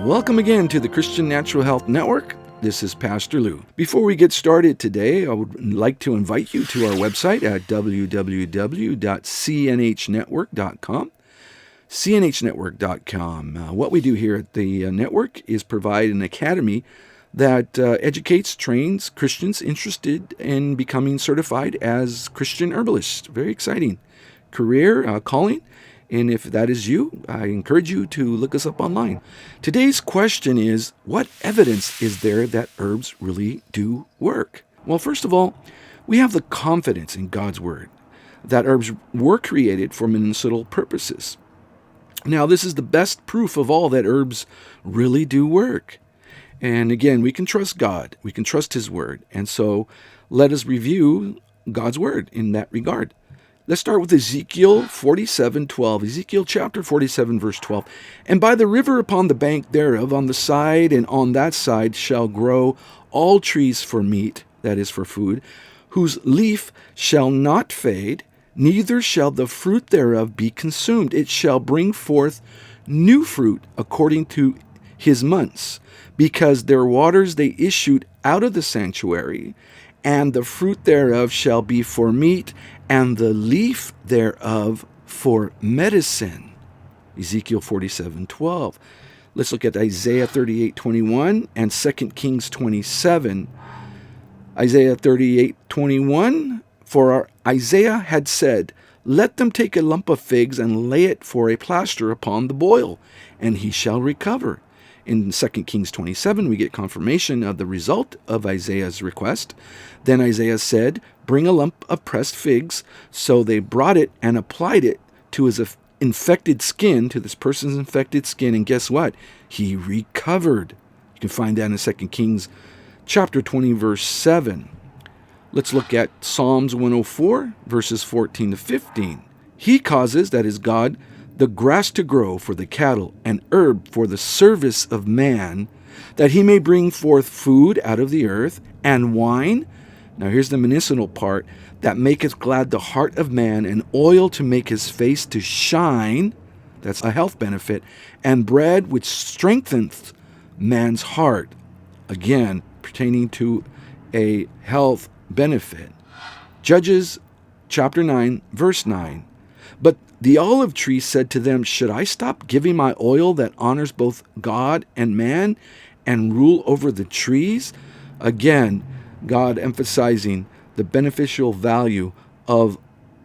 Welcome again to the Christian Natural Health Network. This is Pastor Lou. Before we get started today, I would like to invite you to our website at www.cnhnetwork.com. cnhnetwork.com. What we do here at the network is provide an academy that educates, trains Christians interested in becoming certified as Christian herbalists. Very exciting career, calling. And if that is you, I encourage you to look us up online. Today's question is, what evidence is there that herbs really do work? Well, first of all, we have the confidence in God's Word that herbs were created for medicinal purposes. Now, this is the best proof of all that herbs really do work. And again, we can trust God. We can trust His Word. And so let us review God's Word in that regard. Let's start with Ezekiel 47:12. Ezekiel chapter 47, verse 12. And by the river upon the bank thereof, on the side and on that side, shall grow all trees for meat, that is for food, whose leaf shall not fade, neither shall the fruit thereof be consumed. It shall bring forth new fruit according to his months, because their waters they issued out of the sanctuary, and the fruit thereof shall be for meat, and the leaf thereof for medicine. Ezekiel 47:12. Let's look at Isaiah 38:21 and 2 Kings 27. Isaiah 38:21, for Isaiah had said, let them take a lump of figs and lay it for a plaster upon the boil, and he shall recover. In 2 Kings 27, we get confirmation of the result of Isaiah's request. Then Isaiah said, bring a lump of pressed figs. So they brought it and applied it to his infected skin, to this person's infected skin. And guess what? He recovered. You can find that in 2 Kings chapter 20, verse 7. Let's look at Psalms 104, verses 14 to 15. He causes, that is God, the grass to grow for the cattle, and herb for the service of man, that he may bring forth food out of the earth, and wine, now here's the medicinal part, that maketh glad the heart of man, and oil to make his face to shine, that's a health benefit, and bread which strengtheneth man's heart, again, pertaining to a health benefit. Judges chapter 9, verse 9. But the olive tree said to them, should I stop giving my oil that honors both God and man and rule over the trees? Again, God emphasizing the beneficial value of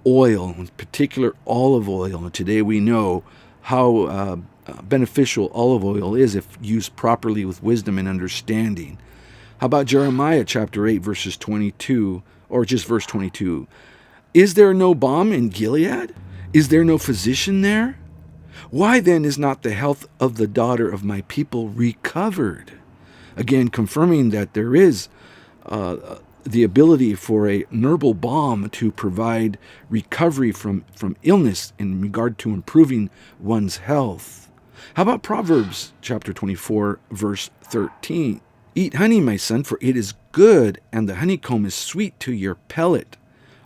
oil, in particular olive oil. And today we know how beneficial olive oil is if used properly with wisdom and understanding. How about Jeremiah chapter 8, verses 22, or just verse 22? Is there no balm in Gilead? Is there no physician there? Why then is not the health of the daughter of my people recovered? Again, confirming that there is the ability for a herbal balm to provide recovery from illness in regard to improving one's health. How about Proverbs chapter 24, verse 13? Eat honey, my son, for it is good, and the honeycomb is sweet to your palate.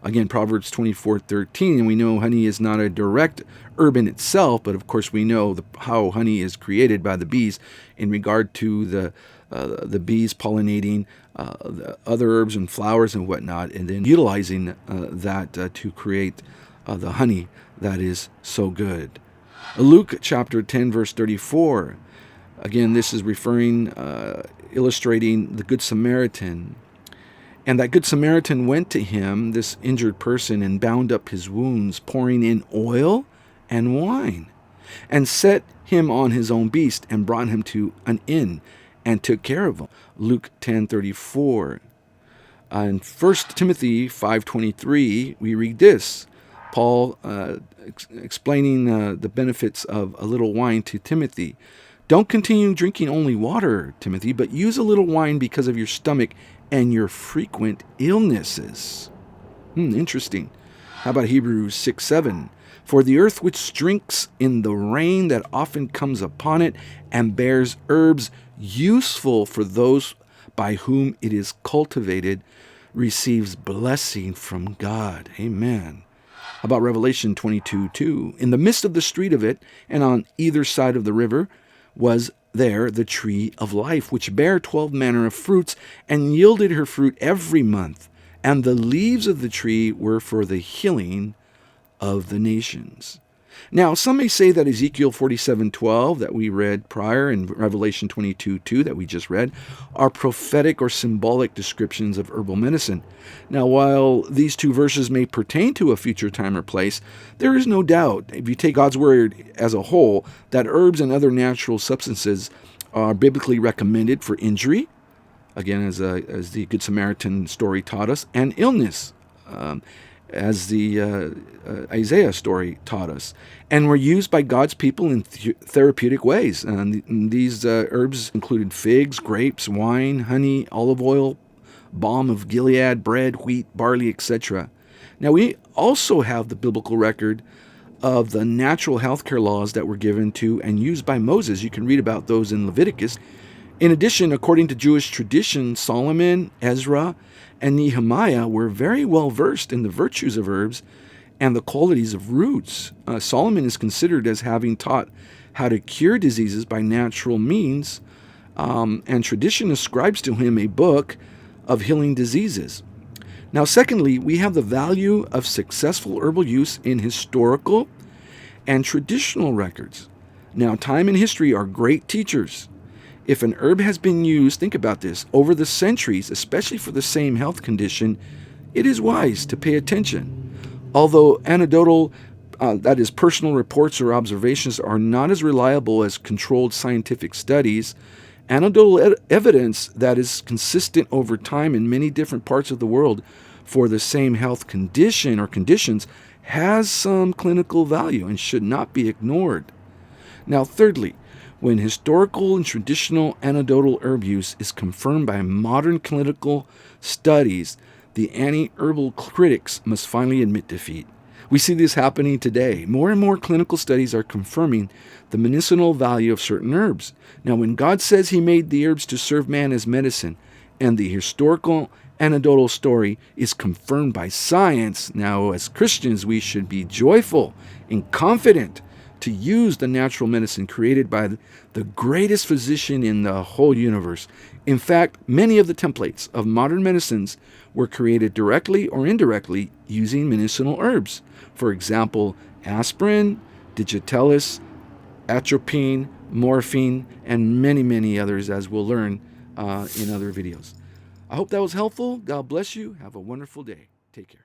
Again, Proverbs 24:13, and we know honey is not a direct herb in itself, but of course we know how honey is created by the bees in regard to the bees pollinating the other herbs and flowers and whatnot, and then utilizing that to create the honey that is so good. Luke chapter 10, verse 34. Again, this is illustrating the Good Samaritan. And that Good Samaritan went to him, this injured person, and bound up his wounds, pouring in oil and wine, and set him on his own beast, and brought him to an inn, and took care of him. Luke 10:34. In 1 Timothy 5:23, we read this. Paul explaining the benefits of a little wine to Timothy. Don't continue drinking only water, Timothy, but use a little wine because of your stomach and your frequent illnesses. Interesting. How about Hebrews 6:7? For the earth which drinks in the rain that often comes upon it and bears herbs useful for those by whom it is cultivated receives blessing from God. Amen. How about Revelation 22:2? In the midst of the street of it, and on either side of the river, was there the tree of life, which bare 12 manner of fruits, and yielded her fruit every month. And the leaves of the tree were for the healing of the nations. Now, some may say that Ezekiel 47:12 that we read prior and Revelation 22:2 that we just read are prophetic or symbolic descriptions of herbal medicine. Now, while these two verses may pertain to a future time or place, there is no doubt, if you take God's word as a whole, that herbs and other natural substances are biblically recommended for injury, again, as the Good Samaritan story taught us, and illness. As the Isaiah story taught us, and were used by God's people in therapeutic ways. And these herbs included figs, grapes, wine, honey, olive oil, balm of Gilead, bread, wheat, barley, etc. Now, we also have the biblical record of the natural healthcare laws that were given to and used by Moses. You can read about those in Leviticus. In addition, according to Jewish tradition, Solomon, Ezra, and Nehemiah were very well versed in the virtues of herbs and the qualities of roots. Solomon is considered as having taught how to cure diseases by natural means, and tradition ascribes to him a book of healing diseases. Now, secondly, we have the value of successful herbal use in historical and traditional records. Now, time and history are great teachers. If an herb has been used, think about this, over the centuries, especially for the same health condition, it is wise to pay attention. Although anecdotal, that is, personal reports or observations, are not as reliable as controlled scientific studies, anecdotal evidence that is consistent over time in many different parts of the world for the same health condition or conditions has some clinical value and should not be ignored. Now, thirdly, when historical and traditional anecdotal herb use is confirmed by modern clinical studies, the anti-herbal critics must finally admit defeat. We see this happening today. More and more clinical studies are confirming the medicinal value of certain herbs. Now, when God says he made the herbs to serve man as medicine, and the historical anecdotal story is confirmed by science, now as Christians we should be joyful and confident to use the natural medicine created by the greatest physician in the whole universe. In fact, many of the templates of modern medicines were created directly or indirectly using medicinal herbs. For example, aspirin, digitalis, atropine, morphine, and many, many others, as we'll learn in other videos. I hope that was helpful. God bless you. Have a wonderful day. Take care.